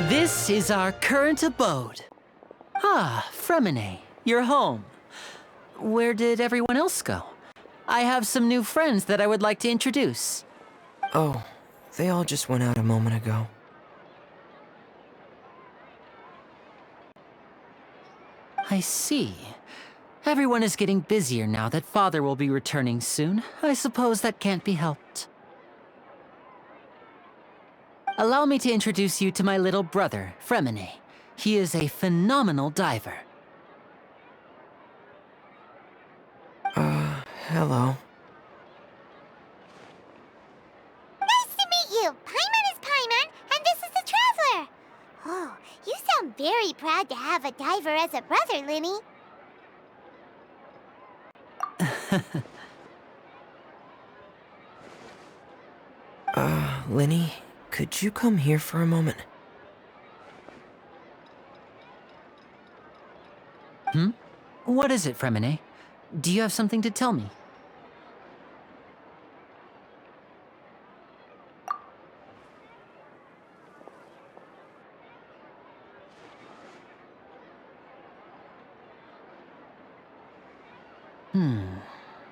This is our current abode. Ah, Fremine, you're home. Where did everyone else go? I have some new friends that I would like to introduce. Oh, they all just went out a moment ago. I see. Everyone is getting busier now that Father will be returning soon. I suppose that can't be helped. Allow me to introduce you to my little brother, Fremine. He is a phenomenal diver. Hello. Nice to meet you! Paimon is Paimon, and this is the Traveler! Oh, you sound very proud to have a diver as a brother, Linny. Linny, could you come here for a moment? What is it, Fremine? Do you have something to tell me?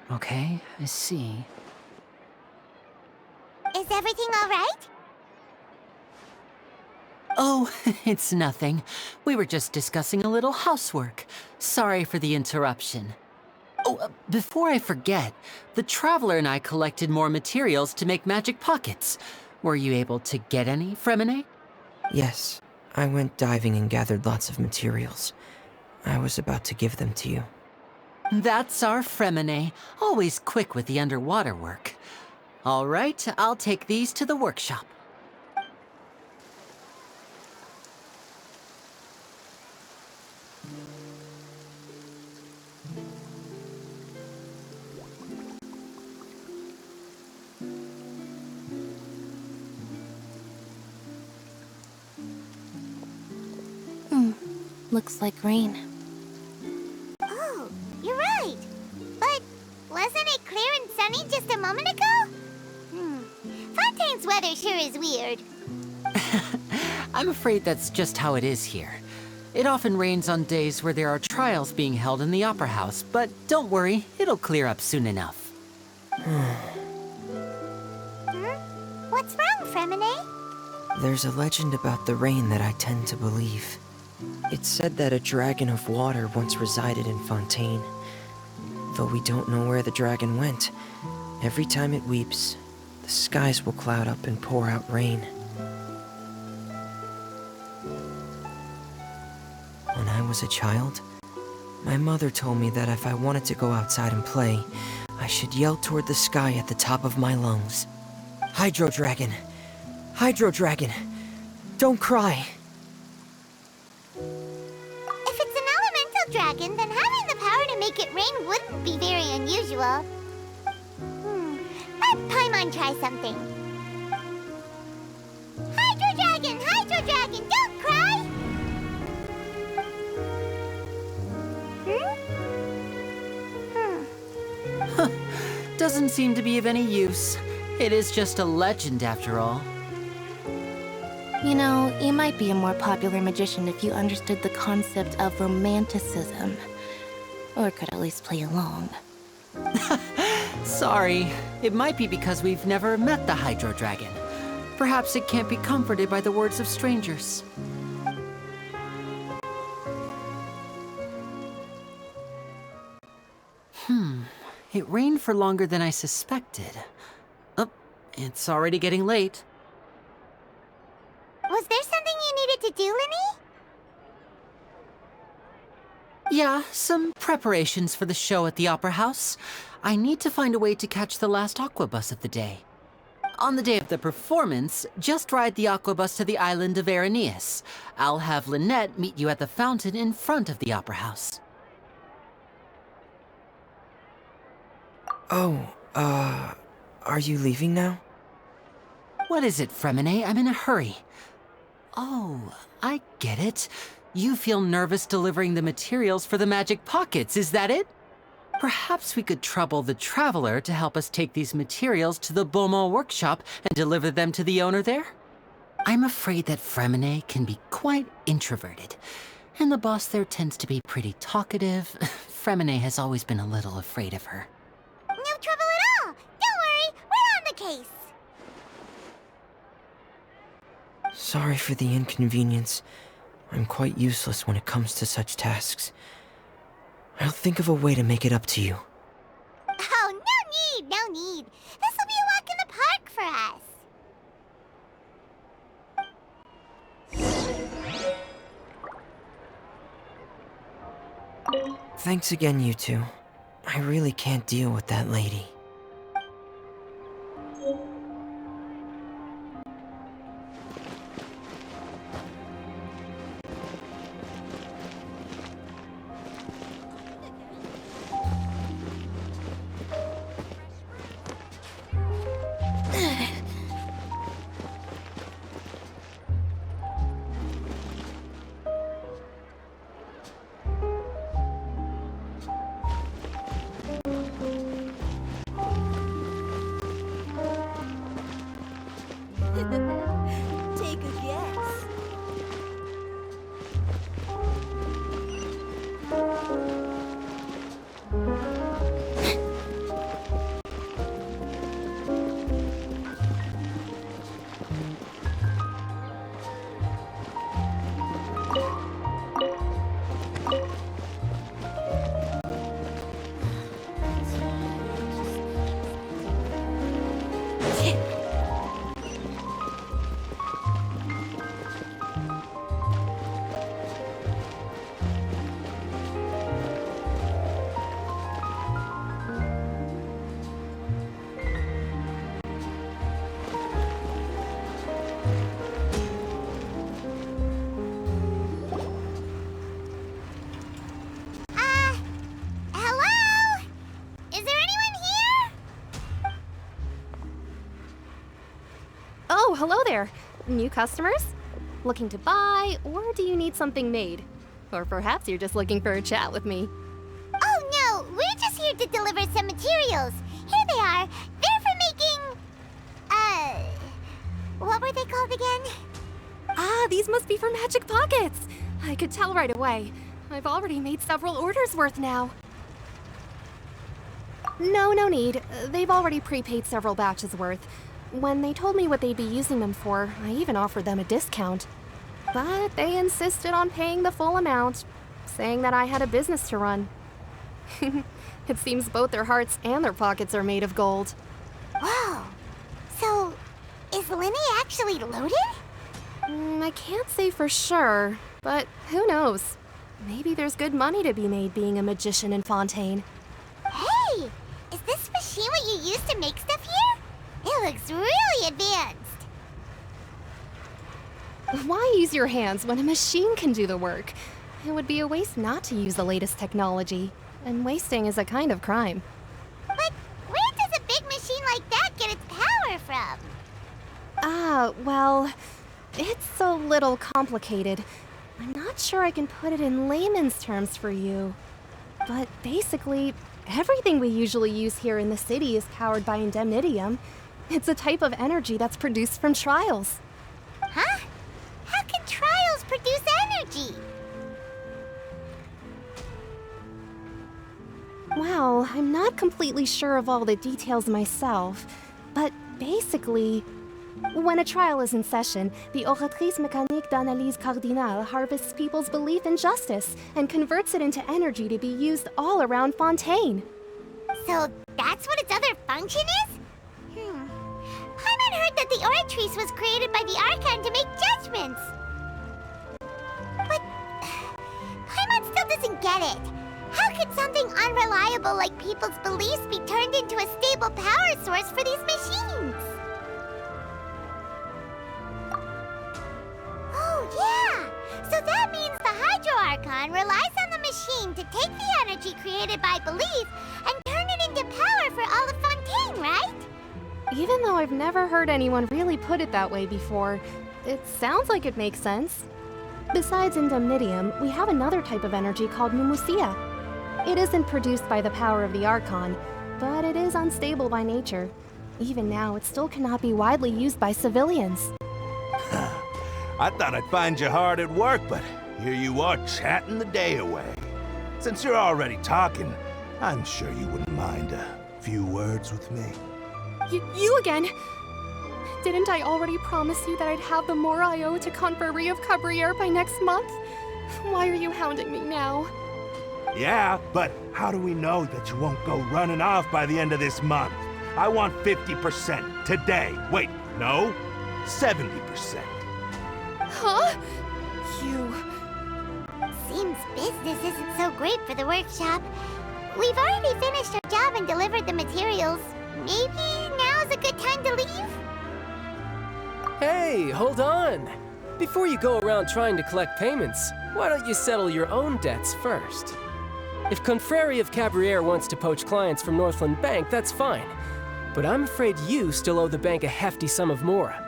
Okay, I see. Is everything all right? Oh, it's nothing. We were just discussing a little housework. Sorry for the interruption. Oh, before I forget, the Traveler and I collected more materials to make magic pockets. Were you able to get any, Fremine? Yes, I went diving and gathered lots of materials. I was about to give them to you. That's our Fremine, always quick with the underwater work. All right, I'll take these to the workshop. Looks like rain. Oh, you're right. But wasn't it clear and sunny just a moment ago? Fontaine's weather sure is weird. I'm afraid that's just how it is here. It often rains on days where there are trials being held in the Opera House, but don't worry, it'll clear up soon enough. What's wrong, Fremine? There's a legend about the rain that I tend to believe. It's said that a dragon of water once resided in Fontaine. Though we don't know where the dragon went, every time it weeps, the skies will cloud up and pour out rain. When I was a child, my mother told me that if I wanted to go outside and play, I should yell toward the sky at the top of my lungs. Hydro Dragon! Hydro Dragon! Don't cry! If it's an elemental dragon, then having the power to make it rain wouldn't be very unusual. Let Paimon try something. Hydro Dragon, don't cry! Doesn't seem to be of any use. It is just a legend after all. You know, you might be a more popular magician if you understood the concept of romanticism. Or could at least play along. Sorry, it might be because we've never met the Hydro Dragon. Perhaps it can't be comforted by the words of strangers. It rained for longer than I suspected. Oh, it's already getting late. Was there something you needed to do, Linny? Yeah, some preparations for the show at the Opera House. I need to find a way to catch the last aqua bus of the day. On the day of the performance, just ride the aquabus to the island of Araneus. I'll have Lynette meet you at the fountain in front of the opera house. Oh, are you leaving now? What is it, Fremine? I'm in a hurry. Oh, I get it. You feel nervous delivering the materials for the magic pockets, is that it? Perhaps we could trouble the Traveler to help us take these materials to the Beaumont workshop and deliver them to the owner there? I'm afraid that Fremine can be quite introverted, and the boss there tends to be pretty talkative. Fremine has always been a little afraid of her. No trouble at all! Don't worry, we're on the case! Sorry for the inconvenience. I'm quite useless when it comes to such tasks. I'll think of a way to make it up to you. Oh, no need! This'll be a walk in the park for us. Thanks again, you two. I really can't deal with that lady. Take a guess. Hello? Is there anyone here? Oh, hello there. New customers? Looking to buy, or do you need something made? Or perhaps you're just looking for a chat with me. Oh no, we're just here to deliver some materials. Here they are. They're for making... what were they called again? Ah, these must be for magic pockets. I could tell right away. I've already made several orders worth now. No need. They've already prepaid several batches worth. When they told me what they'd be using them for, I even offered them a discount. But they insisted on paying the full amount, saying that I had a business to run. It seems both their hearts and their pockets are made of gold. Whoa. So, is Lenny actually loaded? I can't say for sure, but who knows? Maybe there's good money to be made being a magician in Fontaine. Hey! Is this machine what you use to make stuff here? It looks really advanced. Why use your hands when a machine can do the work? It would be a waste not to use the latest technology, and wasting is a kind of crime. But where does a big machine like that get its power from? Well, it's a little complicated. I'm not sure I can put it in layman's terms for you. But basically, everything we usually use here in the city is powered by indemnitium. It's a type of energy that's produced from trials. Huh? How can trials produce energy? Well, I'm not completely sure of all the details myself, but basically, when a trial is in session, the Oratrice Mécanique d'Analyse Cardinale harvests people's belief in justice and converts it into energy to be used all around Fontaine. So that's what its other function is? Paimon heard that the Oratrice was created by the Archon to make judgments. But Paimon still doesn't get it. How could something unreliable like people's beliefs be turned into a stable power source for these machines? Paimon relies on the machine to take the energy created by belief and turn it into power for all of Fontaine, right? Even though I've never heard anyone really put it that way before, it sounds like it makes sense. Besides indemnitium, we have another type of energy called Mumusia. It isn't produced by the power of the Archon, but it is unstable by nature. Even now, it still cannot be widely used by civilians. I thought I'd find you hard at work, but here you are chatting the day away. Since you're already talking, I'm sure you wouldn't mind a few words with me. You again? Didn't I already promise you that I'd have the more I owe to Confrérie of Cabriere by next month? Why are you hounding me now? Yeah, but how do we know that you won't go running off by the end of this month? I want 50% today. Wait, no, 70%. Huh? You... Seems business isn't so great for the workshop. We've already finished our job and delivered the materials. Maybe now's a good time to leave? Hey, hold on! Before you go around trying to collect payments, why don't you settle your own debts first? If Confrérie of Cabriere wants to poach clients from Northland Bank, that's fine. But I'm afraid you still owe the bank a hefty sum of mora.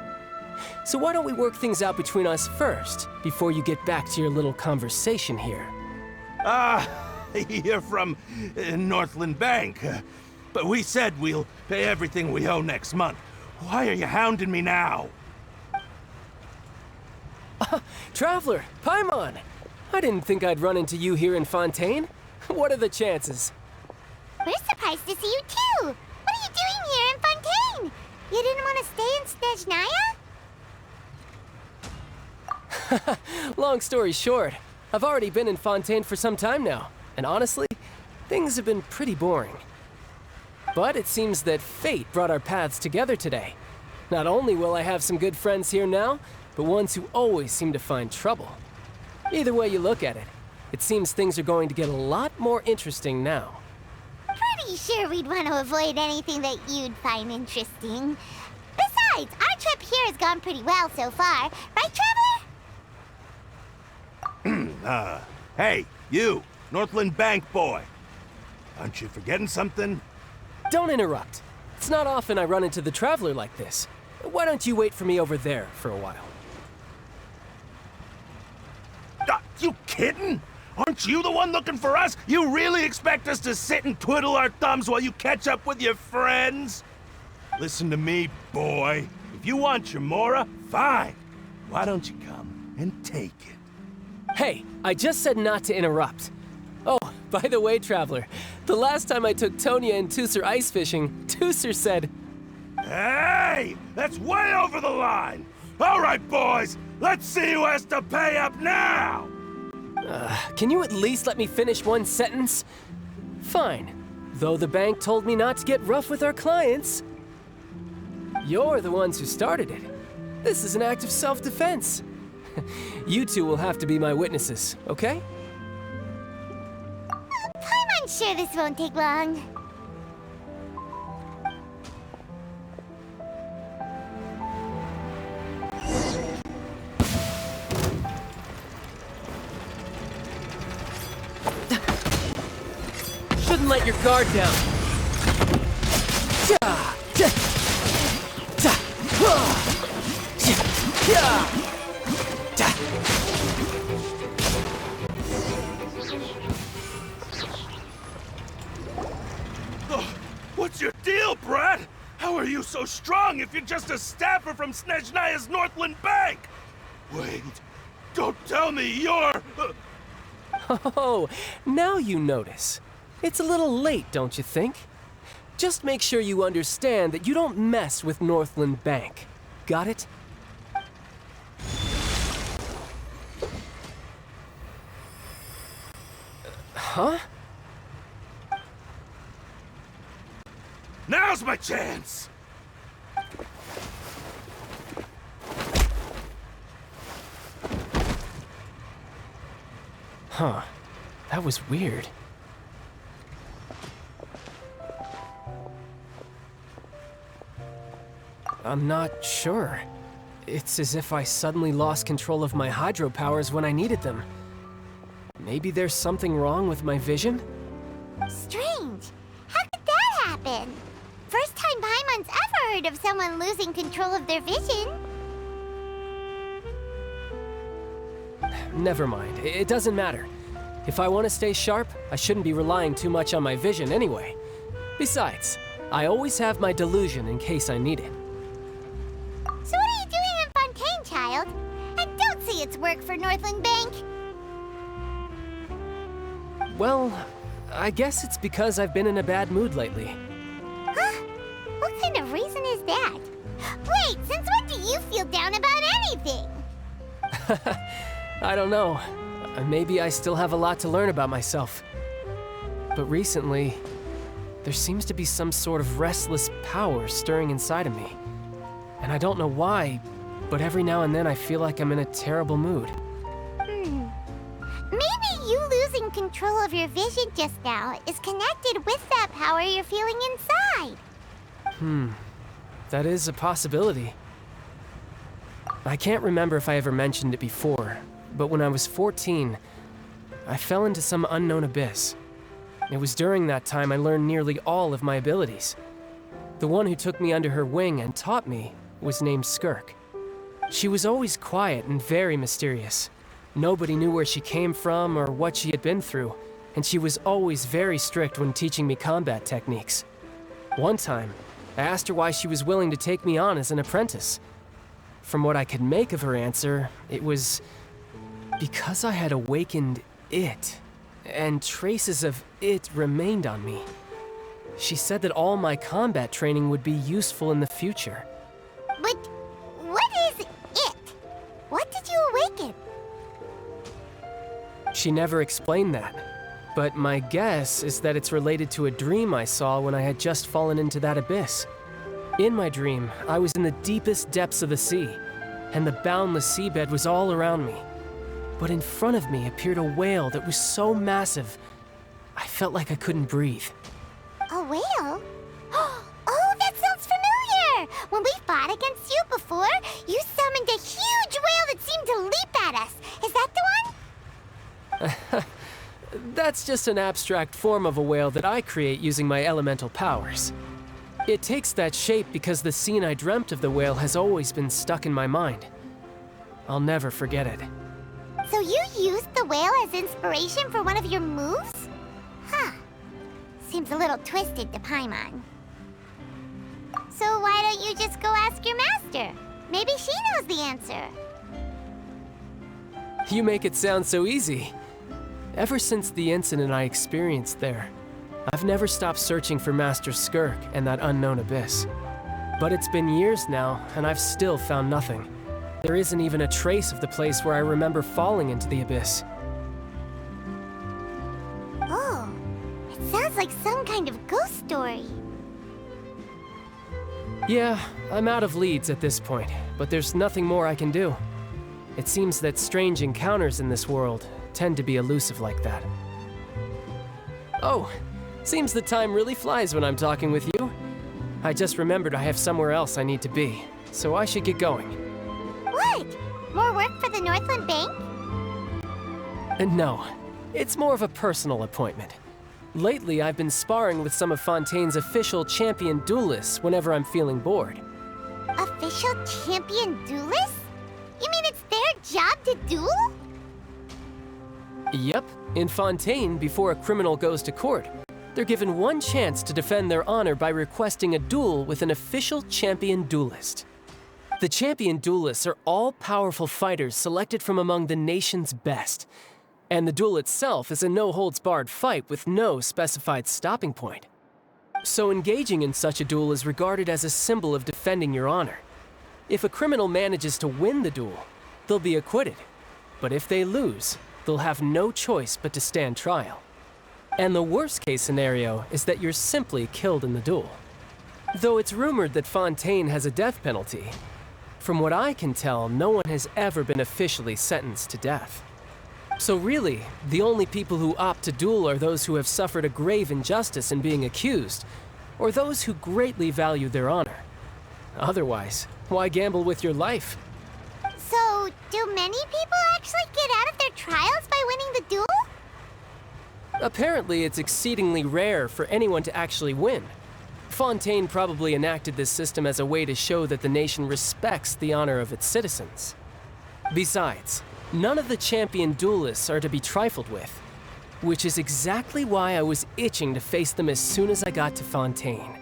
So why don't we work things out between us first, before you get back to your little conversation here? You're from Northland Bank. But we said we'll pay everything we owe next month. Why are you hounding me now? Traveler, Paimon! I didn't think I'd run into you here in Fontaine. What are the chances? We're surprised to see you too! What are you doing here in Fontaine? You didn't want to stay in Snezhnaya? Long story short, I've already been in Fontaine for some time now, and honestly, things have been pretty boring. But it seems that fate brought our paths together today. Not only will I have some good friends here now, but ones who always seem to find trouble. Either way you look at it, it seems things are going to get a lot more interesting now. Pretty sure we'd want to avoid anything that you'd find interesting. Besides, our trip here has gone pretty well so far. Right, Traveler? Hey, you, Northland Bank boy. Aren't you forgetting something? Don't interrupt. It's not often I run into the Traveler like this. Why don't you wait for me over there for a while? You kidding? Aren't you the one looking for us? You really expect us to sit and twiddle our thumbs while you catch up with your friends? Listen to me, boy. If you want your mora, fine. Why don't you come and take it? Hey, I just said not to interrupt. Oh, by the way, Traveler, the last time I took Tonya and Tusser ice fishing, Tusser said... Hey! That's way over the line! All right, boys, let's see who has to pay up now! Can you at least let me finish one sentence? Fine. Though the bank told me not to get rough with our clients. You're the ones who started it. This is an act of self-defense. You two will have to be my witnesses, okay? I'm sure this won't take long. Shouldn't let your guard down. What's your deal, Brad? How are you so strong if you're just a staffer from Snezhnaya's Northland Bank? Wait, don't tell me you're... Oh, now you notice. It's a little late, don't you think? Just make sure you understand that you don't mess with Northland Bank. Got it? Huh? Now's my chance! Huh. That was weird. I'm not sure. It's as if I suddenly lost control of my hydro powers when I needed them. Maybe there's something wrong with my vision? Strange. How could that happen? First time Paimon's ever heard of someone losing control of their vision. Never mind. It doesn't matter. If I want to stay sharp, I shouldn't be relying too much on my vision anyway. Besides, I always have my delusion in case I need it. So what are you doing in Fontaine, child? And don't say it's work for Northland Bank. Well, I guess it's because I've been in a bad mood lately. Huh? What kind of reason is that? Wait, since when do you feel down about anything? I don't know. Maybe I still have a lot to learn about myself. But recently, there seems to be some sort of restless power stirring inside of me. And I don't know why, but every now and then I feel like I'm in a terrible mood. Maybe you losing control of your vision just now is connected with that power you're feeling inside. That is a possibility. I can't remember if I ever mentioned it before, but when I was 14, I fell into some unknown abyss. It was during that time I learned nearly all of my abilities. The one who took me under her wing and taught me was named Skirk. She was always quiet and very mysterious. Nobody knew where she came from or what she had been through, and she was always very strict when teaching me combat techniques. One time, I asked her why she was willing to take me on as an apprentice. From what I could make of her answer, it was because I had awakened it, and traces of it remained on me. She said that all my combat training would be useful in the future. But what is it? What did you awaken? She never explained that, but my guess is that it's related to a dream I saw when I had just fallen into that abyss. In my dream, I was in the deepest depths of the sea, and the boundless seabed was all around me. But in front of me appeared a whale that was so massive, I felt like I couldn't breathe. A whale? Oh, that sounds familiar! When we fought against you before, you summoned a huge whale that seemed to leap at us. Is that the one? That's just an abstract form of a whale that I create using my elemental powers. It takes that shape because the scene I dreamt of the whale has always been stuck in my mind. I'll never forget it. So you used the whale as inspiration for one of your moves? Huh. Seems a little twisted to Paimon. So why don't you just go ask your master? Maybe she knows the answer. You make it sound so easy. Ever since the incident I experienced there, I've never stopped searching for Master Skirk and that unknown abyss. But it's been years now, and I've still found nothing. There isn't even a trace of the place where I remember falling into the abyss. Oh, it sounds like some kind of ghost story. Yeah, I'm out of leads at this point, but there's nothing more I can do. It seems that strange encounters in this world tend to be elusive like that. Oh, seems the time really flies when I'm talking with you. I just remembered I have somewhere else I need to be, so I should get going. What? More work for the Northland Bank? No, it's more of a personal appointment. Lately, I've been sparring with some of Fontaine's official champion duelists whenever I'm feeling bored. Official champion duelists? You mean it's their job to duel? Yep, in Fontaine, before a criminal goes to court, they're given one chance to defend their honor by requesting a duel with an official champion duelist. The champion duelists are all powerful fighters selected from among the nation's best, and the duel itself is a no-holds-barred fight with no specified stopping point. So engaging in such a duel is regarded as a symbol of defending your honor. If a criminal manages to win the duel, they'll be acquitted, but if they lose, they'll have no choice but to stand trial. And the worst-case scenario is that you're simply killed in the duel. Though it's rumored that Fontaine has a death penalty, from what I can tell, no one has ever been officially sentenced to death. So really, the only people who opt to duel are those who have suffered a grave injustice in being accused, or those who greatly value their honor. Otherwise, why gamble with your life? So, do many people actually get out of their trials by winning the duel? Apparently, it's exceedingly rare for anyone to actually win. Fontaine probably enacted this system as a way to show that the nation respects the honor of its citizens. Besides, none of the champion duelists are to be trifled with, which is exactly why I was itching to face them as soon as I got to Fontaine.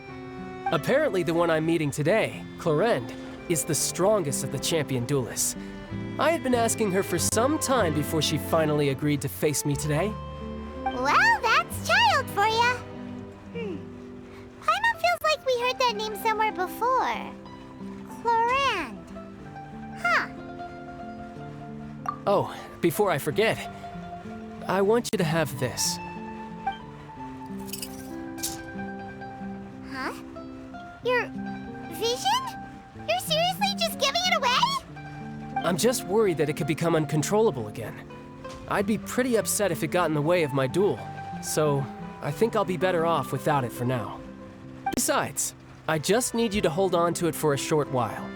Apparently, the one I'm meeting today, Clorinde, is the strongest of the champion duelists. I had been asking her for some time before she finally agreed to face me today. Well, that's child for ya. Paimon feels like we heard that name somewhere before. Clorinde. Huh. Oh, before I forget, I want you to have this. Huh? Your vision? You're seriously just giving it away? I'm just worried that it could become uncontrollable again. I'd be pretty upset if it got in the way of my duel, so I think I'll be better off without it for now. Besides, I just need you to hold on to it for a short while.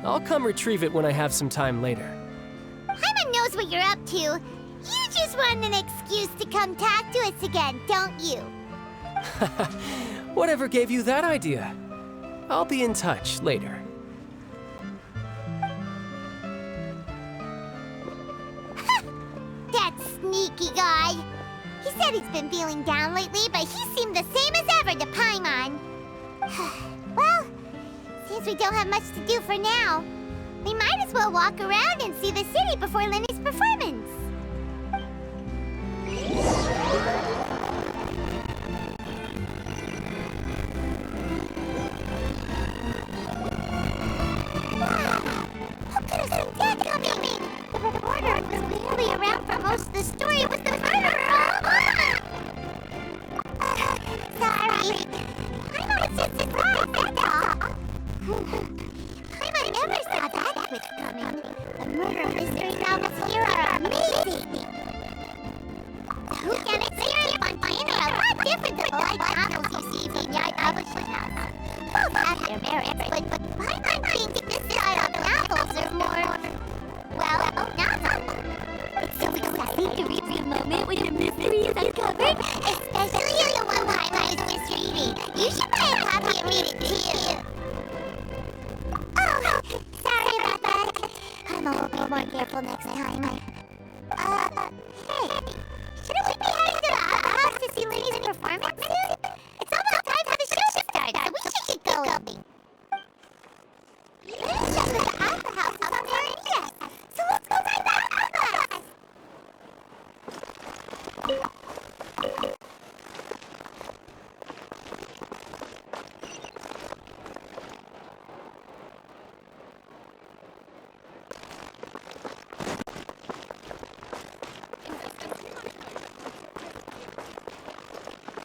I'll come retrieve it when I have some time later. Paimon knows what you're up to. You just want an excuse to come talk to us again, don't you? Whatever gave you that idea? I'll be in touch later. That sneaky guy. He said he's been feeling down lately, but he seemed the same as ever to Paimon. Well, since we don't have much to do for now, we might as well walk around and see the city before Lenny's performance. How could have seen that coming? The reporter was barely around for most of the story with the murderer. Sorry. I'm not just surprised, that's all. Paimon never saw that twist coming. The murder mystery novels here are amazing. The whodunit series on Fontaine are a lot different than the light novels you see from Yai Publishing House. Both have their merits, but Paimon thinks this style of novels are more, well, novel. It's so exciting to reach the moment when the mystery is uncovered, especially the one Paimon is just reading. You should buy a copy and read it too. Oh, sorry about that. Paimon will be more careful next time. Hey, shouldn't we be heading to the Opera House to see Lenny's performance soon? It's almost time for the show to start, so we should get going. Lenny's show at the Opera House is on there yes. So let's go right back to class.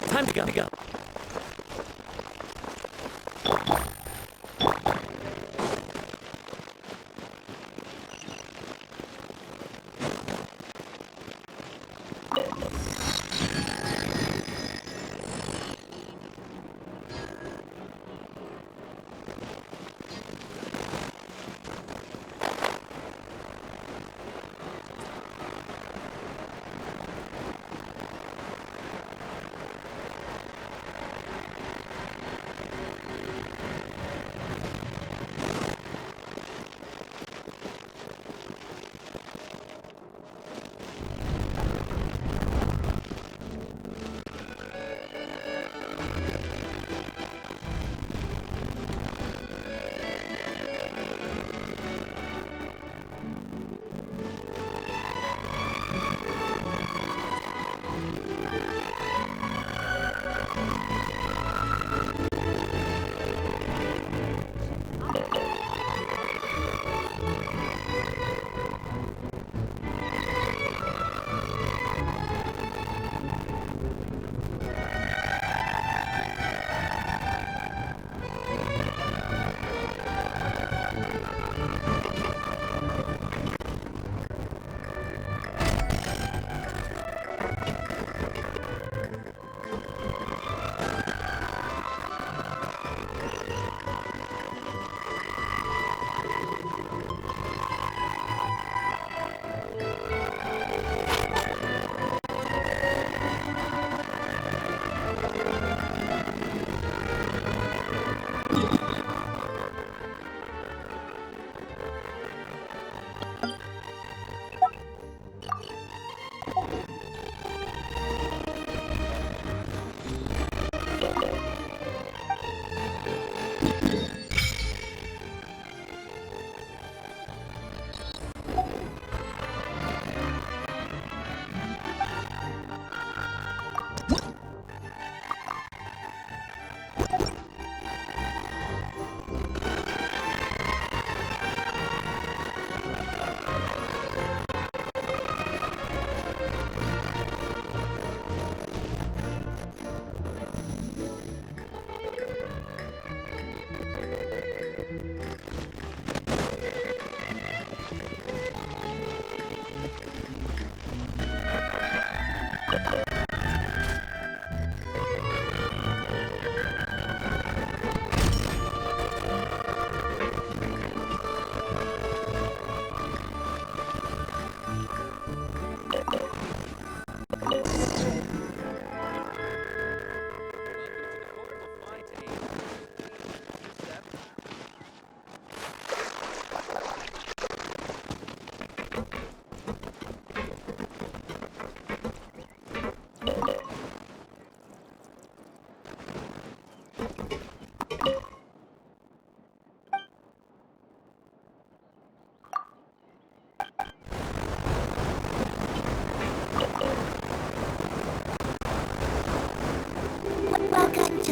Time to go.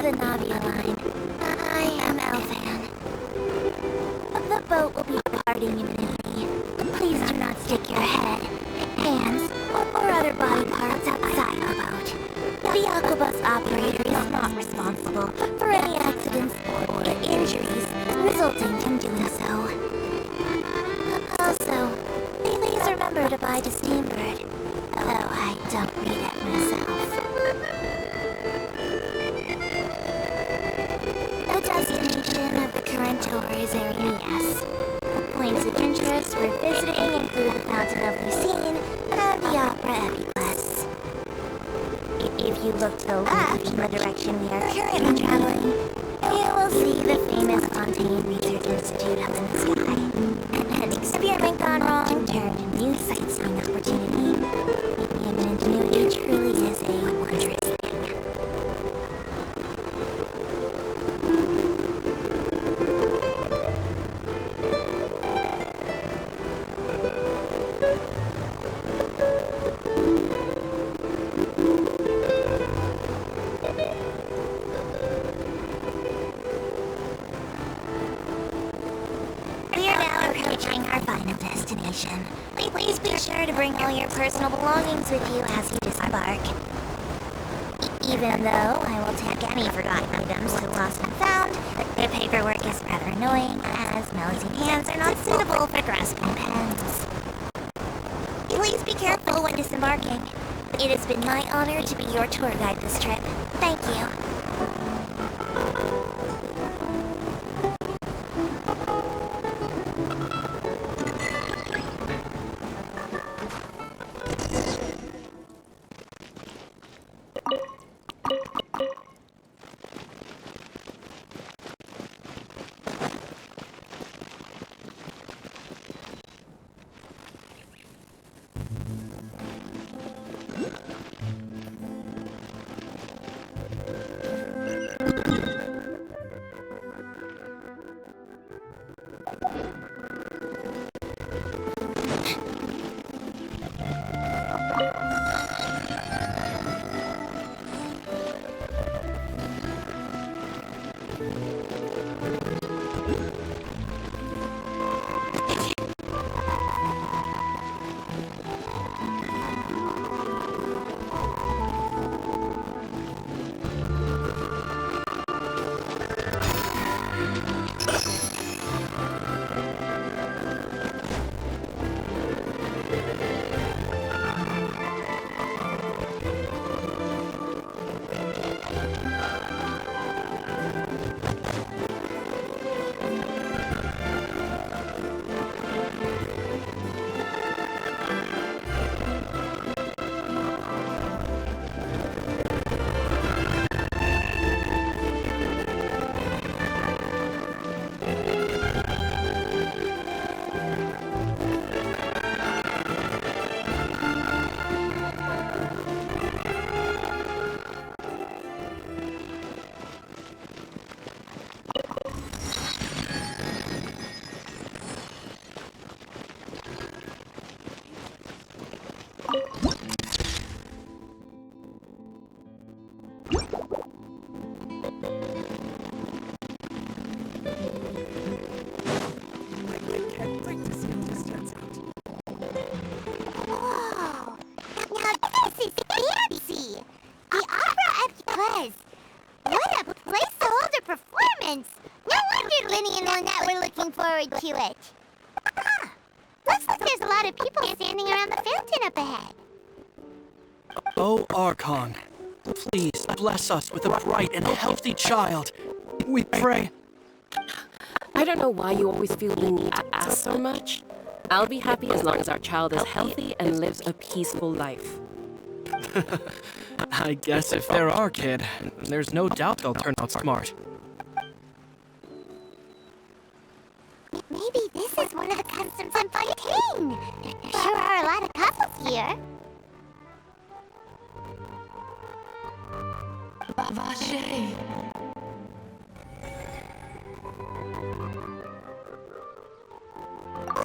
to the Navia line. I am Elfan. The boat will be departing imminently. Please do not stick your head, hands, or other body parts outside the boat. The Aquabus operator is not responsible for any accidents or injuries resulting from doing so. Also, please remember to buy the Steambird, though I don't read it myself. The destination of the current tour is Arenias. Points of interest for visiting include the Fountain of Lucine and the Opera Epiplex. If you look to the left in the direction we are currently traveling, you will see the famous Fontaine Research Institute up in the sky. An experiment gone wrong turned a new sightseeing opportunity. Human ingenuity truly is a wondrous thing. We are now approaching our final destination. Please be sure to bring all your personal belongings with you as you disembark. Even though I will tag any forgotten items to lost and found, the paperwork is rather annoying as melting hands are not suitable for grasping pens. Please be careful when disembarking. It has been my honor to be your tour guide this trip. Thank you. Whoa! Now this is fancy! The Opera Epiplex! What a place to hold a performance! No wonder Linny and Lynette were looking forward to it. Huh. Looks like there's a lot of people standing around the fountain up ahead. O Archon, please bless us with a bright and healthy child. We pray. I don't know why you always feel the need to ask so much. I'll be happy as long as our child is healthy and lives a peaceful life. I guess if they're our kid, there's no doubt they'll turn out smart. Maybe this is one of the customs in Fontaine. There sure are a lot of couples here. Vache.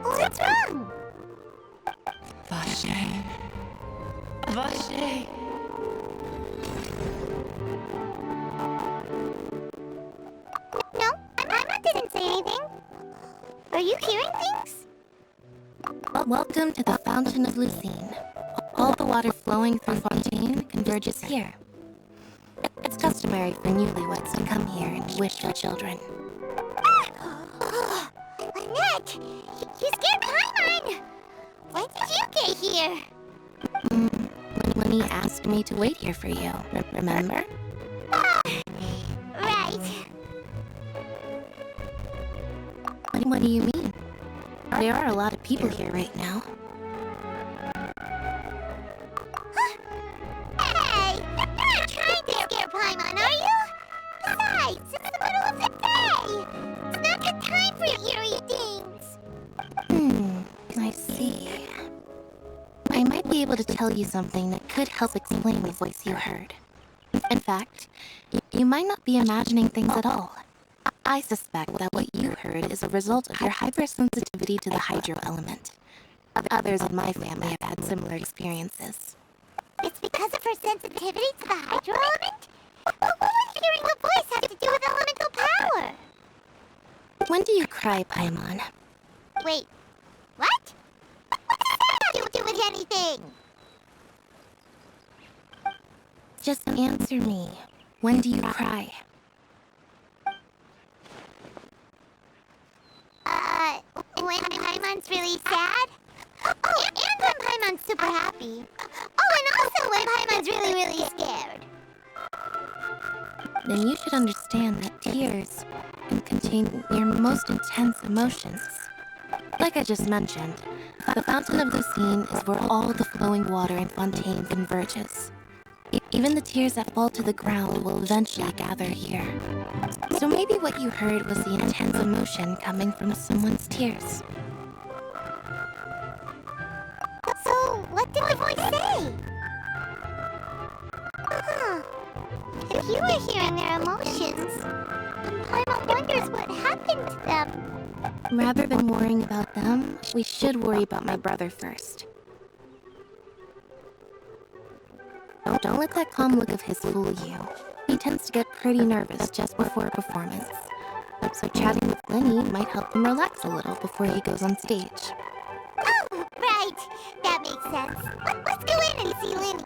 What's wrong? Vache. Vache. Are you hearing things? Welcome to the Fountain of Lucine. All the water flowing through Fontaine converges here. It's customary for newlyweds to come here and wish for children. Annette! You scared Paimon! When did you get here? When he asked me to wait here for you, remember? Right. What do you mean? There are a lot of people here right now. Hey! You're not trying to scare Paimon, are you? Besides, it's the middle of the day! It's not the time for your eerie things! I see. I might be able to tell you something that could help explain the voice you heard. In fact, you might not be imagining things at all. I suspect that what you heard is a result of your hypersensitivity to the hydro element. Others in my family have had similar experiences. It's because of her sensitivity to the hydro element? But what would hearing the voice have to do with elemental power? When do you cry, Paimon? Wait, what? What does that have to do with anything? Just answer me. When do you cry? When Paimon's really sad? Oh, and when Paimon's super happy. Oh, and also when Paimon's really, really scared. Then you should understand that tears can contain your most intense emotions. Like I just mentioned, the Fountain of Lucine is where all the flowing water in Fontaine converges. Even the tears that fall to the ground will eventually gather here. So maybe what you heard was the intense emotion coming from someone's tears. So, what did the voice say? If you were hearing their emotions, Paimon wonders what happened to them. Rather than worrying about them, we should worry about my brother first. Don't let that calm look of his fool you. He tends to get pretty nervous just before a performance. So chatting with Lenny might help him relax a little before he goes on stage. Oh, right. That makes sense. Let's go in and see Lenny.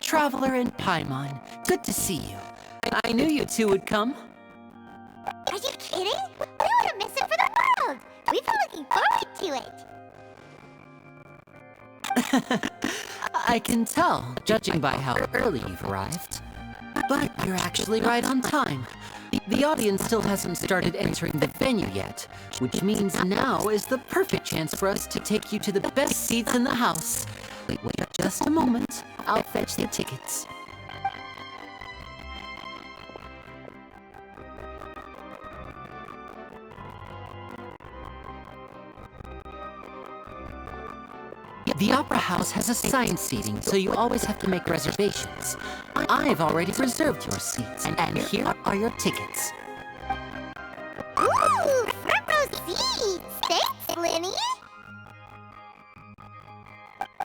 Traveler and Paimon, good to see you. I knew you two would come. Are you kidding? We wouldn't miss it for the world. We've been looking forward to it. I can tell, judging by how early you've arrived. But you're actually right on time. The audience still hasn't started entering the venue yet, which means now is the perfect chance for us to take you to the best seats in the house. Wait just a moment. I'll fetch the tickets. The Opera House has assigned seating, so you always have to make reservations. I've already reserved your seats, and here are your tickets. Ooh, front row seats! Thanks, Lenny!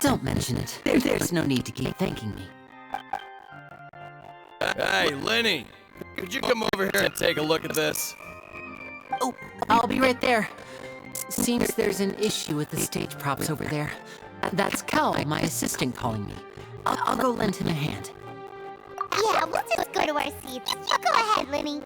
Don't mention it. There's no need to keep thanking me. Hey, Lenny! Could you come over here and take a look at this? Oh, I'll be right there. Seems there's an issue with the stage props over there. That's Cal, my assistant, calling me. I'll go lend him a hand. Yeah, we'll just go to our seats. You go ahead, Lenny.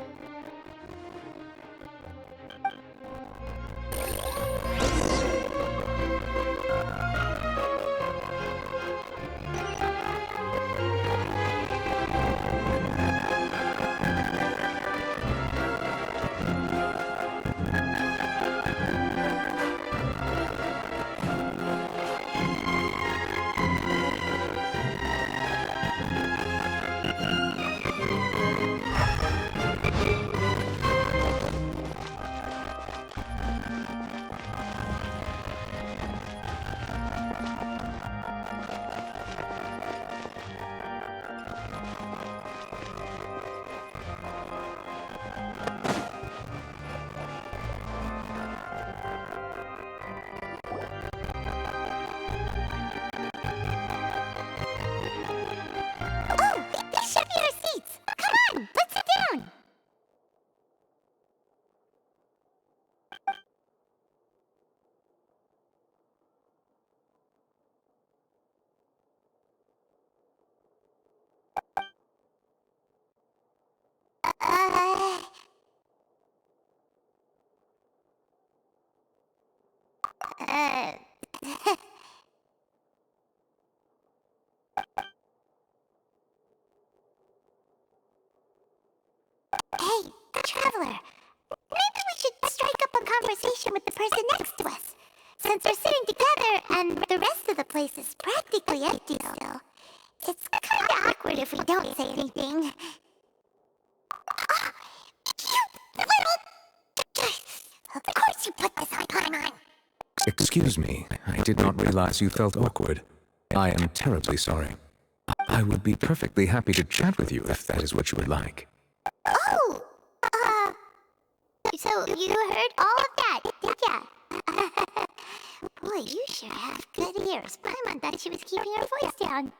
Hey, Traveler. Maybe we should strike up a conversation with the person next to us. Since we're sitting together and the rest of the place is practically empty still, it's kinda awkward if we don't say anything. You little... Of course you put this on Paimon. Excuse me, I did not realize you felt awkward. I am terribly sorry. I would be perfectly happy to chat with you if that is what you would like. Oh! So you heard all of that, did ya? Boy, you sure have good ears. Paimon thought she was keeping her voice down.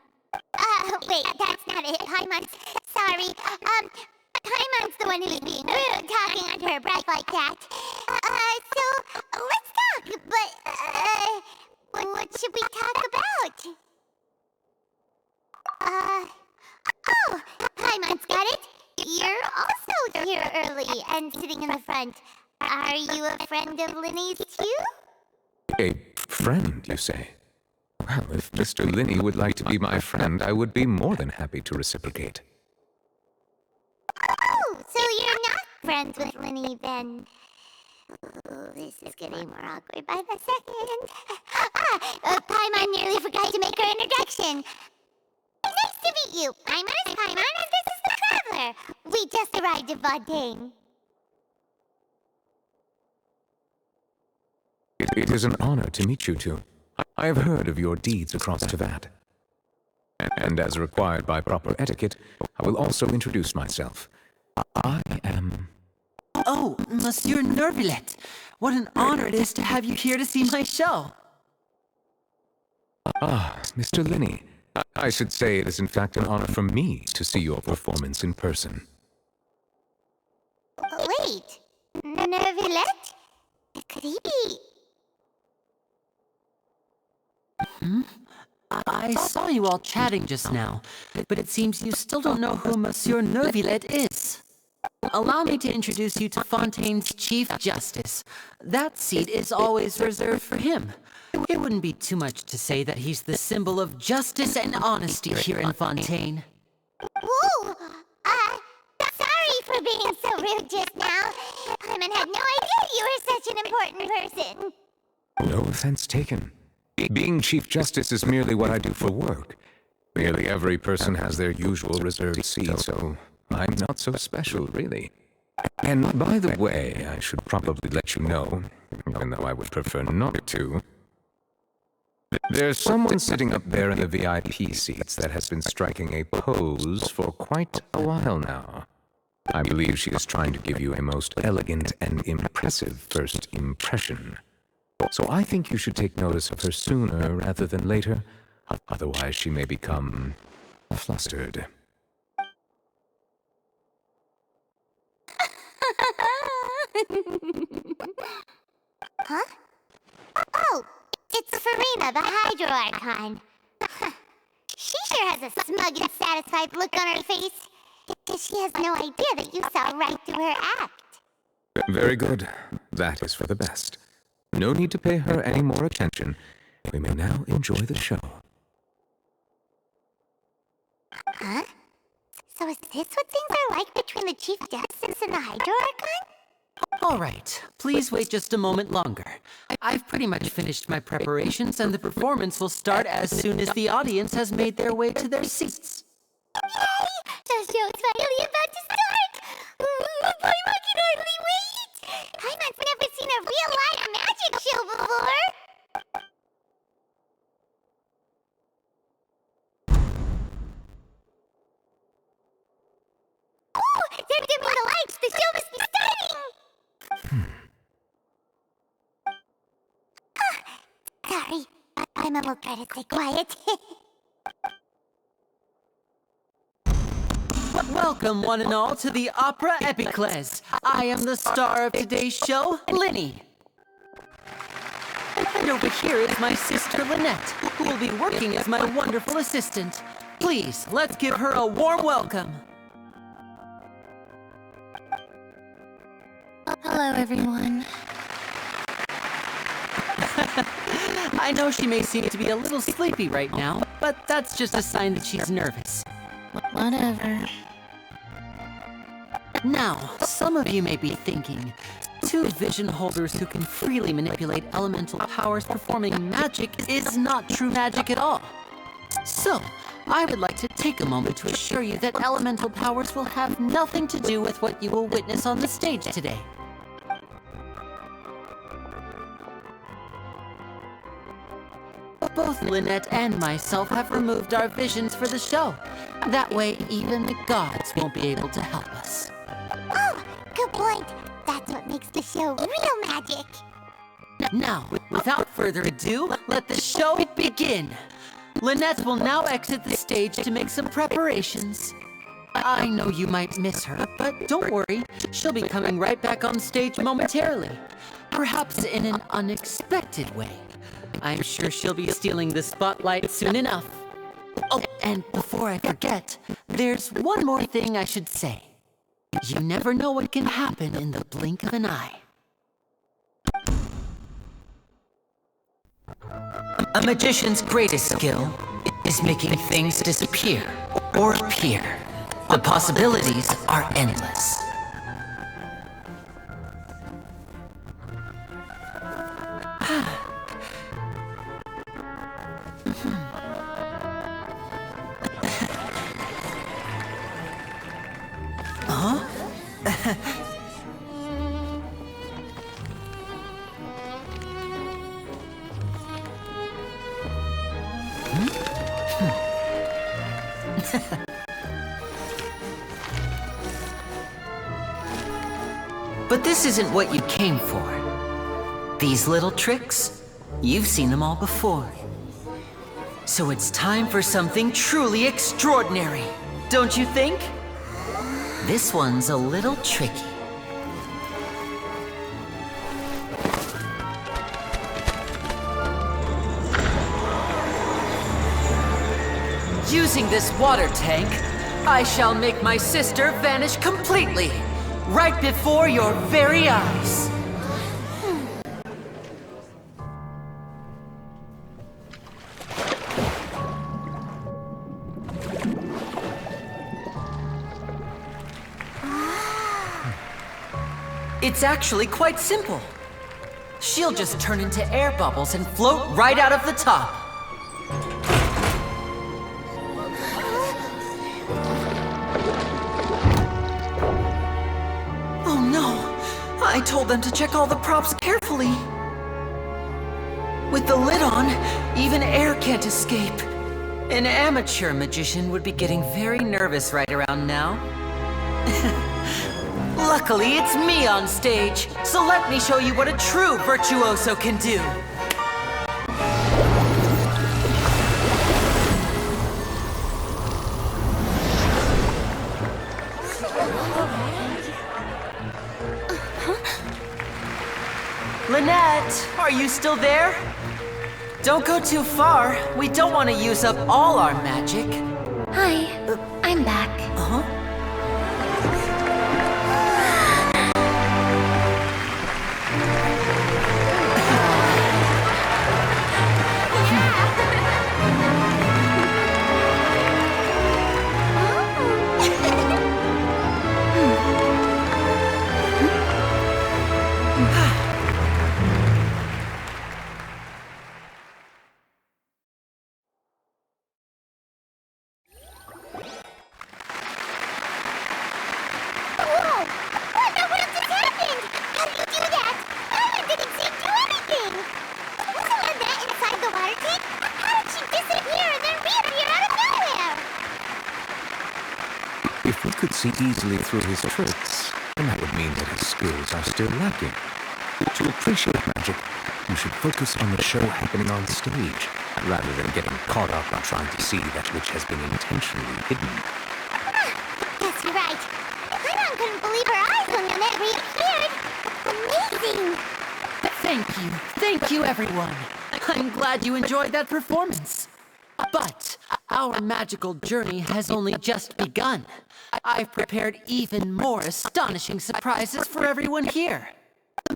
Wait, that's not it. Paimon's... Sorry. Paimon's the one who's being rude, talking under her breath like that. So, let's talk, but, what should we talk about? Oh, Paimon's got it. You're also here early and sitting in the front. Are you a friend of Linny's too? A friend, you say? Well, if Mr. Linny would like to be my friend, I would be more than happy to reciprocate. Oh, so you're not friends with Linny then? Ooh, this is getting more awkward by the second. Paimon nearly forgot to make her introduction. Nice to meet you. Paimon is Paimon, and this is the Traveler. We just arrived in Fontaine. It is an honor to meet you two. I have heard of your deeds across Tevat. And as required by proper etiquette, I will also introduce myself. I am... Oh, Monsieur Nervillet. What an honor it is to have you here to see my show. Ah, Mr. Linny. I should say it is in fact an honor for me to see your performance in person. Wait, Nervillet? Could he be... I saw you all chatting just now, but it seems you still don't know who Monsieur Nervillet is. Allow me to introduce you to Fontaine's Chief Justice. That seat is always reserved for him. It wouldn't be too much to say that he's the symbol of justice and honesty here in Fontaine. Whoa! Sorry for for being so rude just now. Paimon had no idea you were such an important person. No offense taken. Being Chief Justice is merely what I do for work. Nearly every person has their usual reserved seat, so I'm not so special, really. And by the way, I should probably let you know, even though I would prefer not to, there's someone sitting up there in the VIP seats that has been striking a pose for quite a while now. I believe she is trying to give you a most elegant and impressive first impression. So I think you should take notice of her sooner rather than later. Otherwise, she may become flustered. Huh? Oh, it's Farina, the Hydro Archon. She sure has a smug and satisfied look on her face. Because she has no idea that you saw right through her act. Very good. That is for the best. No need to pay her any more attention. We may now enjoy the show. Huh? So is this what things are like between the Chief Justice and the Hydro Archon? All right, please wait just a moment longer. I've pretty much finished my preparations, and the performance will start as soon as the audience has made their way to their seats. Yay! The show's finally about to start! Paimon can hardly wait! Paimon's never seen a real live magic show before! Oh! They're dimming the lights! The show must be starting! Sorry. Paimon will try to stay quiet. Welcome, one and all, to the Opera Epiclese. I am the star of today's show, Linny. And over here is my sister, Lynette, who will be working as my wonderful assistant. Please, let's give her a warm welcome. Hello, everyone. I know she may seem to be a little sleepy right now, but that's just a sign that she's nervous. Whatever. Now, some of you may be thinking, two vision holders who can freely manipulate elemental powers performing magic is not true magic at all. So, I would like to take a moment to assure you that elemental powers will have nothing to do with what you will witness on the stage today. Both Lynette and myself have removed our visions for the show. That way, even the gods won't be able to help us. Oh, good point. That's what makes the show real magic. Now, without further ado, let the show begin. Lynette will now exit the stage to make some preparations. I know you might miss her, but don't worry. She'll be coming right back on stage momentarily. Perhaps in an unexpected way. I'm sure she'll be stealing the spotlight soon enough. Oh, and before I forget, there's one more thing I should say. You never know what can happen in the blink of an eye. A magician's greatest skill is making things disappear or appear. The possibilities are endless. But this isn't what you came for. These little tricks, you've seen them all before. So it's time for something truly extraordinary, don't you think? This one's a little tricky. Using this water tank, I shall make my sister vanish completely, right before your very eyes. It's actually quite simple. She'll just turn into air bubbles and float right out of the top. Oh no! I told them to check all the props carefully. With the lid on, even air can't escape. An amateur magician would be getting very nervous right around now. Luckily, it's me on stage, so let me show you what a true virtuoso can do. Lynette, are you still there? Don't go too far. We don't want to use up all our magic. Hi, I'm back. Uh-huh. If we could see easily through his tricks, then that would mean that his skills are still lacking. To appreciate magic, you should focus on the show happening on stage, rather than getting caught up on trying to see that which has been intentionally hidden. Guess you're right. Paimon couldn't believe her eyes when Nanette reappeared. Amazing! Thank you, everyone. I'm glad you enjoyed that performance. But our magical journey has only just begun. I've prepared even more astonishing surprises for everyone here.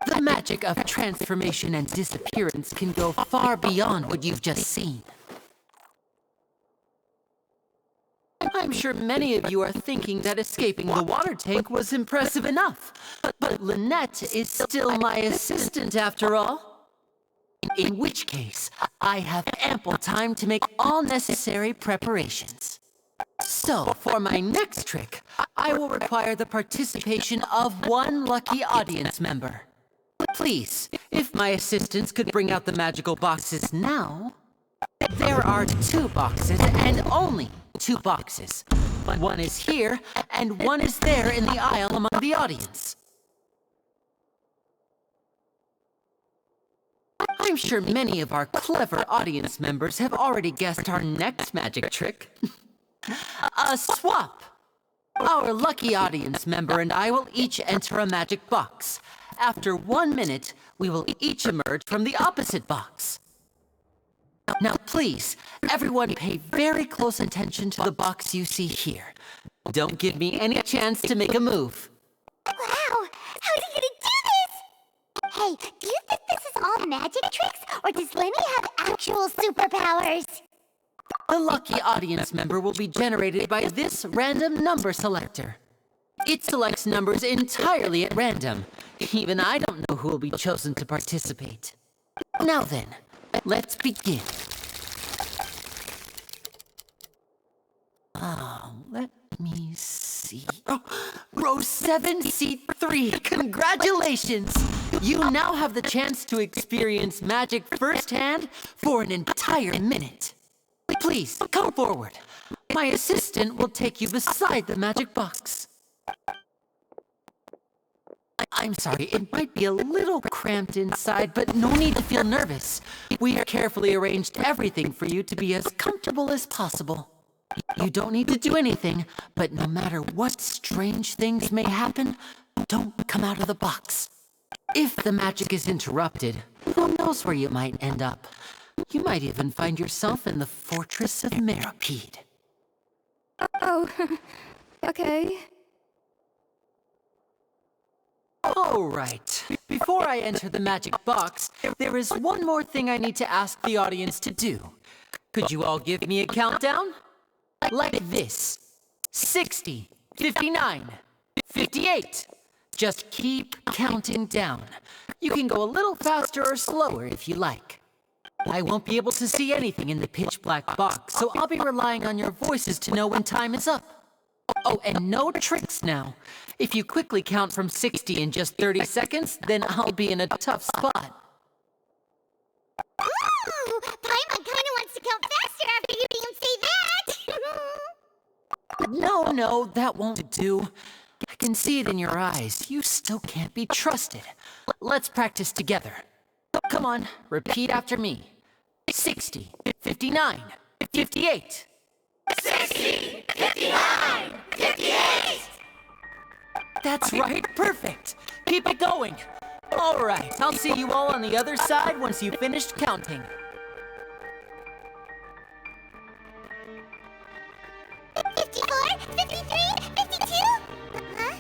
The magic of transformation and disappearance can go far beyond what you've just seen. I'm sure many of you are thinking that escaping the water tank was impressive enough. But Lynette is still my assistant after all. In which case, I have ample time to make all necessary preparations. So, for my next trick, I will require the participation of one lucky audience member. Please, if my assistants could bring out the magical boxes now. There are 2 boxes, and only 2 boxes. One is here, and one is there in the aisle among the audience. I'm sure many of our clever audience members have already guessed our next magic trick. A swap! Our lucky audience member and I will each enter a magic box. After 1 minute, we will each emerge from the opposite box. Now please, everyone pay very close attention to the box you see here. Don't give me any chance to make a move. Wow! How's he gonna do this? Hey, do you think this is all magic tricks, or does Lenny have actual superpowers? The lucky audience member will be generated by this random number selector. It selects numbers entirely at random. Even I don't know who will be chosen to participate. Now then, let's begin. Let me see. Oh, row 7, seat 3. Congratulations! You now have the chance to experience magic firsthand for an entire minute. Please, come forward. My assistant will take you beside the magic box. I'm sorry, it might be a little cramped inside, but no need to feel nervous. We have carefully arranged everything for you to be as comfortable as possible. You don't need to do anything, but no matter what strange things may happen, don't come out of the box. If the magic is interrupted, who knows where you might end up? You might even find yourself in the Fortress of Meropide. Oh, okay. All right. Before I enter the magic box, there is one more thing I need to ask the audience to do. Could you all give me a countdown? Like this. 60, 59, 58, Just keep counting down. You can go a little faster or slower if you like. I won't be able to see anything in the pitch-black box, so I'll be relying on your voices to know when time is up. Oh, and no tricks now. If you quickly count from 60 in just 30 seconds, then I'll be in a tough spot. Ooh, Paimon kinda wants to count faster after hearing him say that! No, that won't do. I can see it in your eyes. You still can't be trusted. Let's practice together. Come on, repeat after me. 60, 59, 58. 60, 59, 58! That's right, perfect. Keep it going. All right, I'll see you all on the other side once you've finished counting. 54, 53, 52? Huh?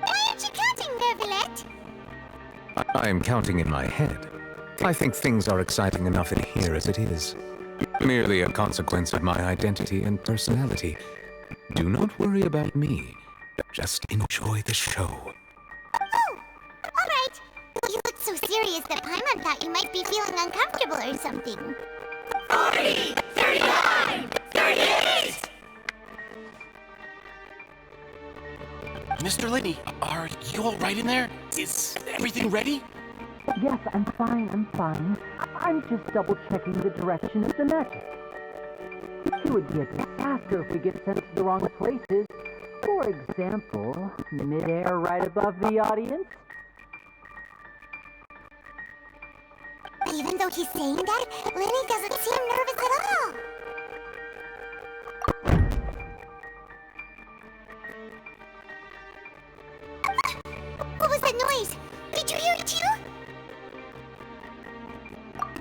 Why aren't you counting, Vervalet? I am counting in my head. I think things are exciting enough in here as it is. Merely a consequence of my identity and personality. Do not worry about me. Just enjoy the show. Oh, all right. You look so serious that Paimon thought you might be feeling uncomfortable or something. 40, 39, 38! Mr. Linney, are you all right in there? Is everything ready? Yes, I'm fine. I'm just double-checking the direction of the magic. It would be a disaster if we get sent to the wrong places. For example, mid-air right above the audience. Even though he's saying that, Linny doesn't seem nervous at all. What was that noise? Did you hear it too?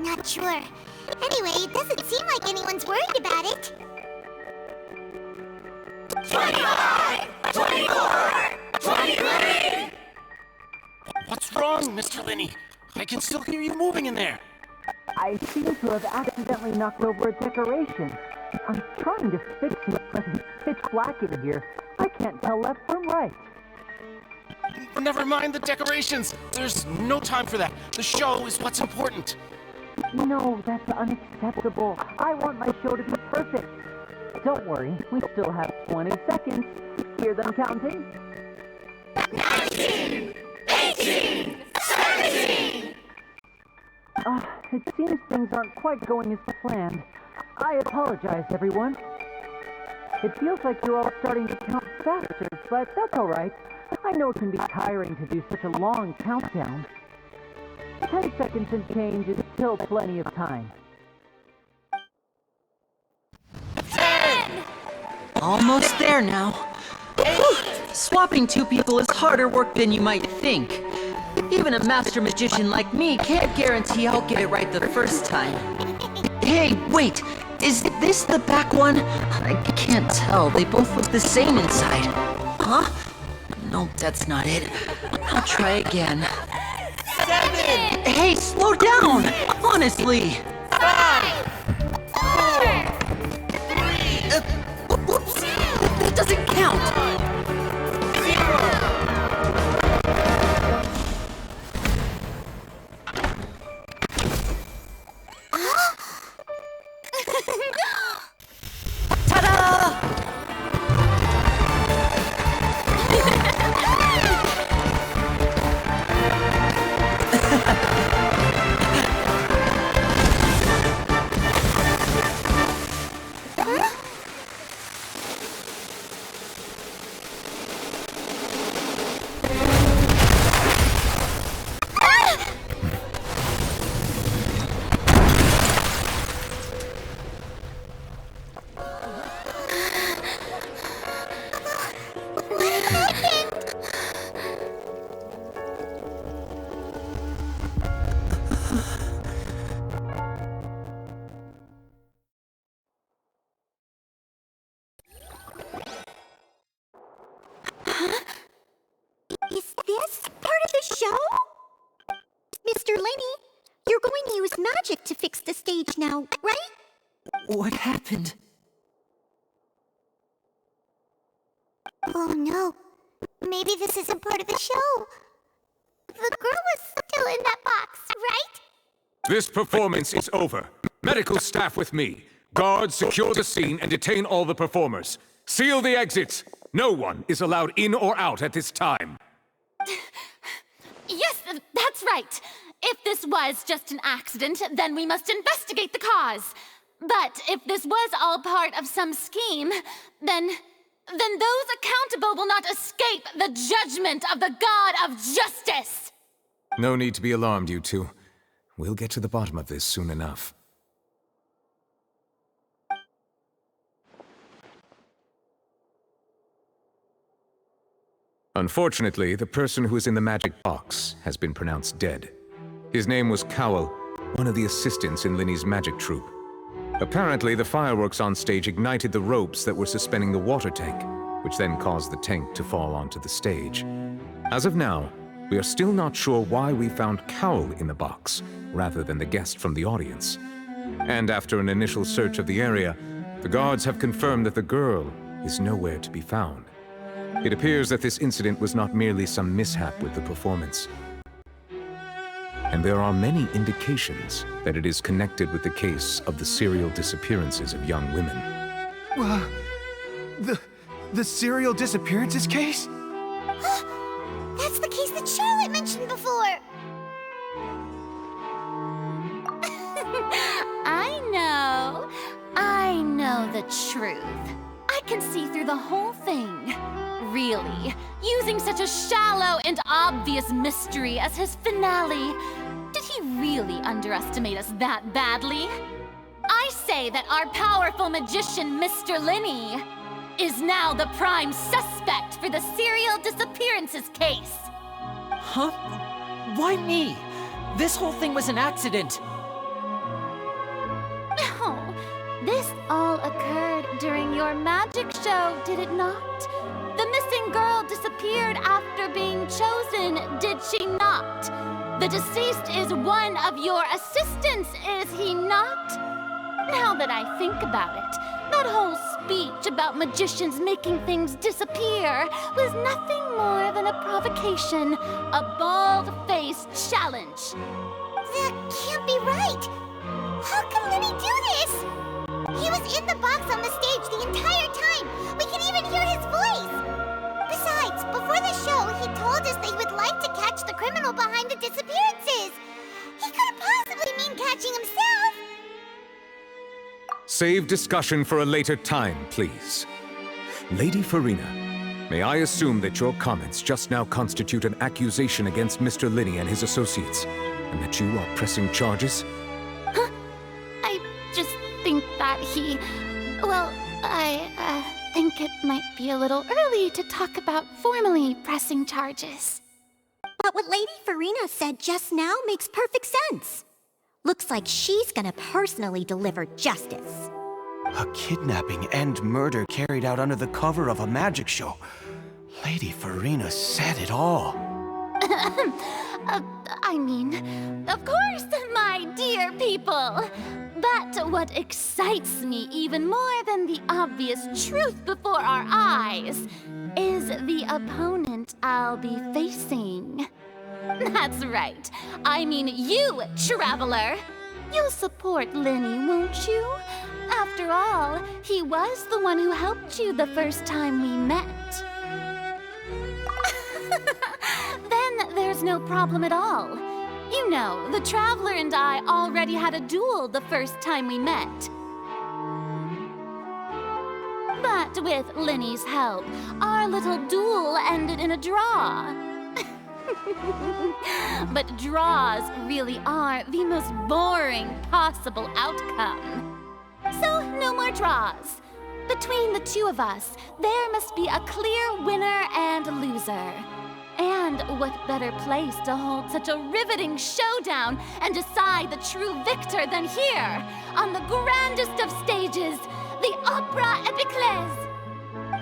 Not sure. Anyway, it doesn't seem like anyone's worried about it. 25! 24! 23! What's wrong, Mr. Linney? I can still hear you moving in there. I seem to have accidentally knocked over a decoration. I'm trying to fix it, but it's pitch black in here. I can't tell left from right. Never mind the decorations. There's no time for that. The show is what's important. No, that's unacceptable. I want my show to be perfect. Don't worry, we still have 20 seconds. Hear them counting? 19! 18! 17! It seems things aren't quite going as planned. I apologize, everyone. It feels like you're all starting to count faster, but that's all right. I know it can be tiring to do such a long countdown. 10 seconds and change is still plenty of time. 10! Almost there now. Swapping two people is harder work than you might think. Even a master magician like me can't guarantee I'll get it right the first time. Hey, wait! Is this the back one? I can't tell. They both look the same inside. Huh? No, that's not it. I'll try again. 7! Hey, slow down! Honestly! 5! 4! 3! Whoops! That doesn't count! 0! Ta-da! Is this part of the show? Mr. Linney, you're going to use magic to fix the stage now, right? What happened? Oh no. Maybe this isn't part of the show. The girl was still in that box, right? This performance is over. Medical staff with me. Guards, secure the scene and detain all the performers. Seal the exits. No one is allowed in or out at this time. Yes, that's right. If this was just an accident, then we must investigate the cause. But if this was all part of some scheme, then those accountable will not escape the judgment of the God of Justice! No need to be alarmed, you two. We'll get to the bottom of this soon enough. Unfortunately, the person who is in the magic box has been pronounced dead. His name was Cowell, one of the assistants in Linny's magic troupe. Apparently, the fireworks on stage ignited the ropes that were suspending the water tank, which then caused the tank to fall onto the stage. As of now, we are still not sure why we found Cowell in the box, rather than the guest from the audience. And after an initial search of the area, the guards have confirmed that the girl is nowhere to be found. It appears that this incident was not merely some mishap with the performance. And there are many indications that it is connected with the case of the serial disappearances of young women. The serial disappearances case? That's the case that Charlotte mentioned before! I know the truth. I can see through the whole thing. Really, using such a shallow and obvious mystery as his finale. Did he really underestimate us that badly? I say that our powerful magician, Mr. Linny, is now the prime suspect for the serial disappearances case. Huh? Why me? This whole thing was an accident. No, this all occurred during your magic show, did it not? The missing girl disappeared after being chosen, did she not? The deceased is one of your assistants, is he not? Now that I think about it, that whole speech about magicians making things disappear was nothing more than a provocation, a bald-faced challenge. That can't be right! How can Linny do this? He was in the box on the stage the entire time! We can even hear his voice! Besides, before the show, he told us that he would like to catch the criminal behind the disappearances! He couldn't possibly mean catching himself! Save discussion for a later time, please. Lady Farina, may I assume that your comments just now constitute an accusation against Mr. Linny and his associates, and that you are pressing charges? Huh? I just think that he... Well, I think it might be a little early to talk about formally pressing charges. But what Lady Farina said just now makes perfect sense. Looks like she's gonna personally deliver justice. A kidnapping and murder carried out under the cover of a magic show. Lady Farina said it all. I mean, of course, my dear people. But what excites me even more than the obvious truth before our eyes is the opponent I'll be facing. That's right. I mean you, Traveler. You'll support Linny, won't you? After all, he was the one who helped you the first time we met. Then there's no problem at all. You know, the Traveler and I already had a duel the first time we met. But with Linny's help, our little duel ended in a draw. But draws really are the most boring possible outcome. So, no more draws. Between the two of us, there must be a clear winner and loser. And what better place to hold such a riveting showdown and decide the true victor than here, on the grandest of stages, the Opera Epiclese.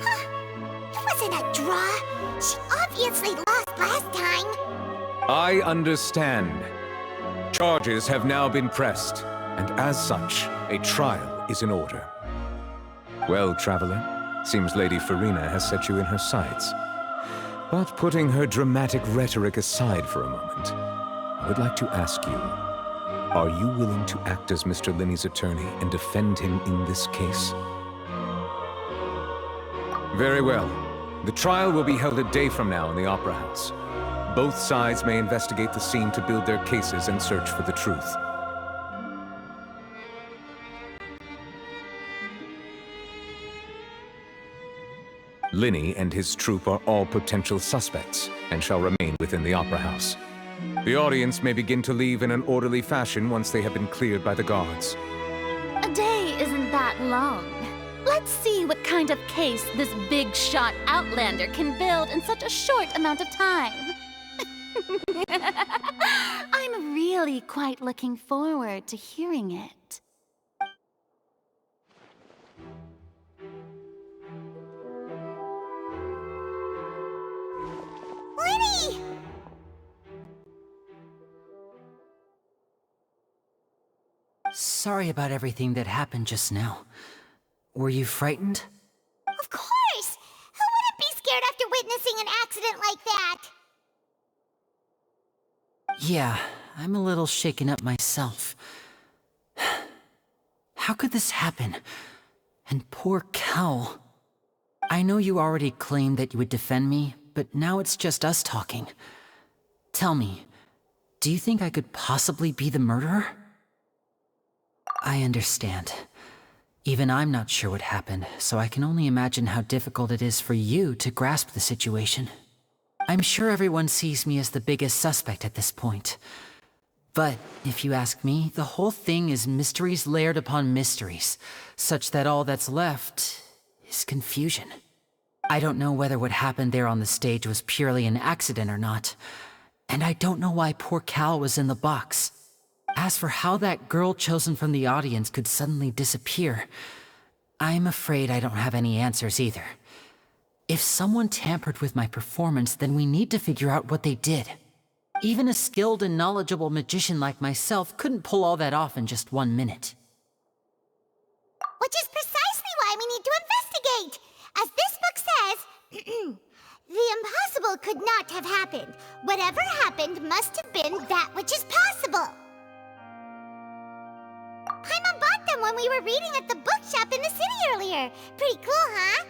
Huh? It wasn't a draw. She obviously lost last time. I understand. Charges have now been pressed, and as such, a trial is in order. Well, Traveler, seems Lady Farina has set you in her sights. But putting her dramatic rhetoric aside for a moment, I would like to ask you, are you willing to act as Mr. Linney's attorney and defend him in this case? Very well. The trial will be held a day from now in the Opera House. Both sides may investigate the scene to build their cases and search for the truth. Linney and his troupe are all potential suspects and shall remain within the Opera House. The audience may begin to leave in an orderly fashion once they have been cleared by the guards. A day isn't that long. Let's see what kind of case this big-shot outlander can build in such a short amount of time. I'm really quite looking forward to hearing it. Linny! Sorry about everything that happened just now. Were you frightened? Of course! Who wouldn't be scared after witnessing an accident like that? Yeah, I'm a little shaken up myself. How could this happen? And poor Cal. I know you already claimed that you would defend me, but now it's just us talking. Tell me, do you think I could possibly be the murderer? I understand. Even I'm not sure what happened, so I can only imagine how difficult it is for you to grasp the situation. I'm sure everyone sees me as the biggest suspect at this point. But if you ask me, the whole thing is mysteries layered upon mysteries, such that all that's left is confusion. I don't know whether what happened there on the stage was purely an accident or not, and I don't know why poor Cal was in the box. As for how that girl chosen from the audience could suddenly disappear, I'm afraid I don't have any answers either. If someone tampered with my performance, then we need to figure out what they did. Even a skilled and knowledgeable magician like myself couldn't pull all that off in just 1 minute. Which is precisely why we need to investigate! As this book says, the impossible could not have happened. Whatever happened must have been that which is possible. Paimon bought them when we were reading at the bookshop in the city earlier. Pretty cool, huh?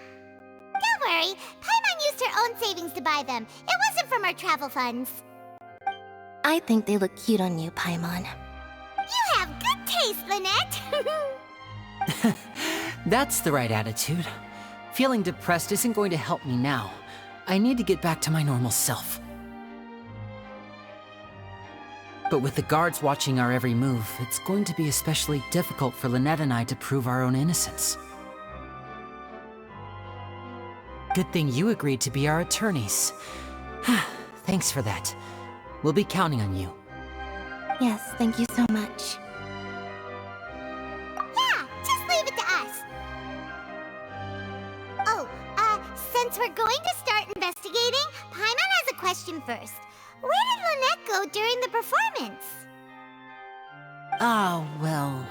Don't worry, Paimon used her own savings to buy them. It wasn't from our travel funds. I think they look cute on you, Paimon. You have good taste, Lynette! That's the right attitude. Feeling depressed isn't going to help me now. I need to get back to my normal self. But with the guards watching our every move, it's going to be especially difficult for Lynette and I to prove our own innocence. Good thing you agreed to be our attorneys. Thanks for that. We'll be counting on you. Yes, thank you so much. Yeah, just leave it to us. Oh, since we're going to start investigating, Paimon has a question first. Where did Lynette go during the performance? Well,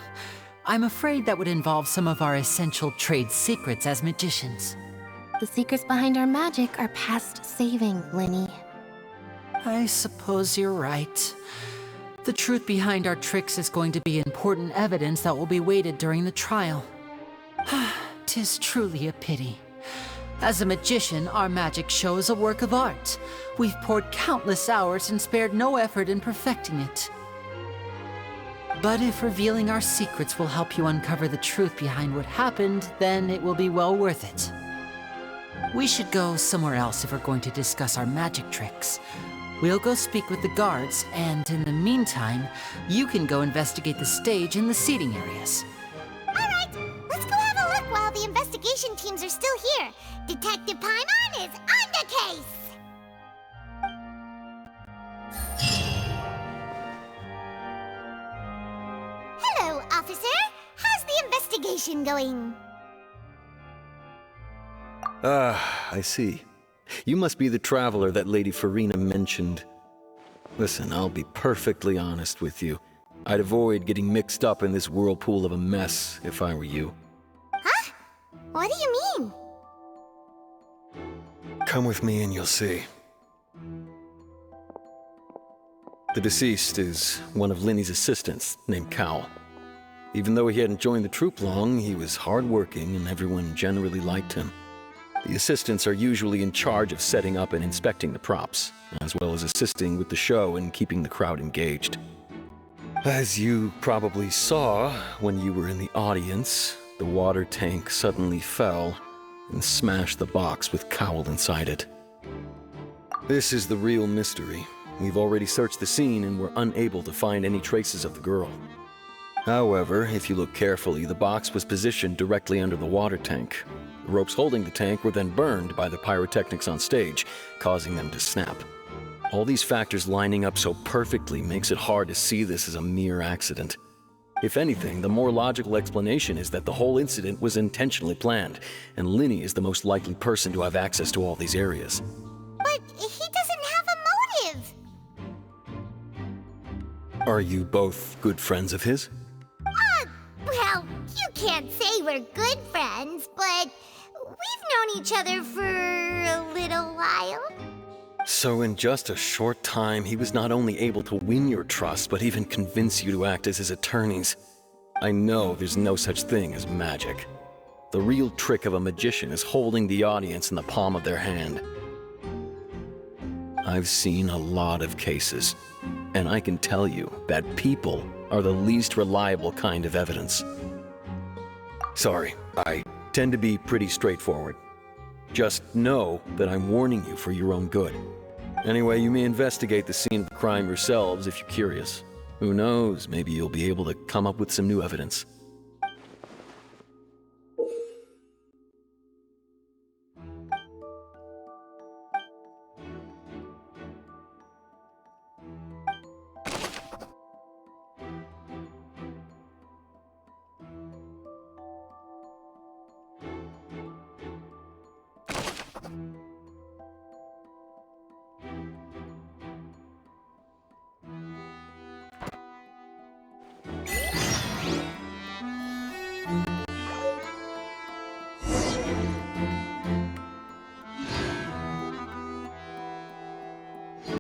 I'm afraid that would involve some of our essential trade secrets as magicians. The secrets behind our magic are past saving, Linny. I suppose you're right. The truth behind our tricks is going to be important evidence that will be weighted during the trial. 'Tis truly a pity. As a magician, our magic show is a work of art. We've poured countless hours and spared no effort in perfecting it. But if revealing our secrets will help you uncover the truth behind what happened, then it will be well worth it. We should go somewhere else if we're going to discuss our magic tricks. We'll go speak with the guards, and in the meantime, you can go investigate the stage and the seating areas. Alright, let's go have a look while the investigation teams are still here. Detective Paimon is on the case! Hello, officer. How's the investigation going? I see. You must be the traveler that Lady Farina mentioned. Listen, I'll be perfectly honest with you. I'd avoid getting mixed up in this whirlpool of a mess if I were you. What do you mean? Come with me and you'll see. The deceased is one of Linny's assistants, named Cal. Even though he hadn't joined the troupe long, he was hardworking and everyone generally liked him. The assistants are usually in charge of setting up and inspecting the props, as well as assisting with the show and keeping the crowd engaged. As you probably saw when you were in the audience, the water tank suddenly fell and smashed the box with Cowl inside it. This is the real mystery. We've already searched the scene and were unable to find any traces of the girl. However, if you look carefully, the box was positioned directly under the water tank. The ropes holding the tank were then burned by the pyrotechnics on stage, causing them to snap. All these factors lining up so perfectly makes it hard to see this as a mere accident. If anything, the more logical explanation is that the whole incident was intentionally planned, and Linny is the most likely person to have access to all these areas. But he doesn't have a motive! Are you both good friends of his? Well, you can't say we're good friends, but we've known each other for a little while. So in just a short time, he was not only able to win your trust, but even convince you to act as his attorneys. I know there's no such thing as magic. The real trick of a magician is holding the audience in the palm of their hand. I've seen a lot of cases, and I can tell you that people are the least reliable kind of evidence. Sorry, I tend to be pretty straightforward. Just know that I'm warning you for your own good. Anyway, you may investigate the scene of the crime yourselves if you're curious. Who knows, maybe you'll be able to come up with some new evidence.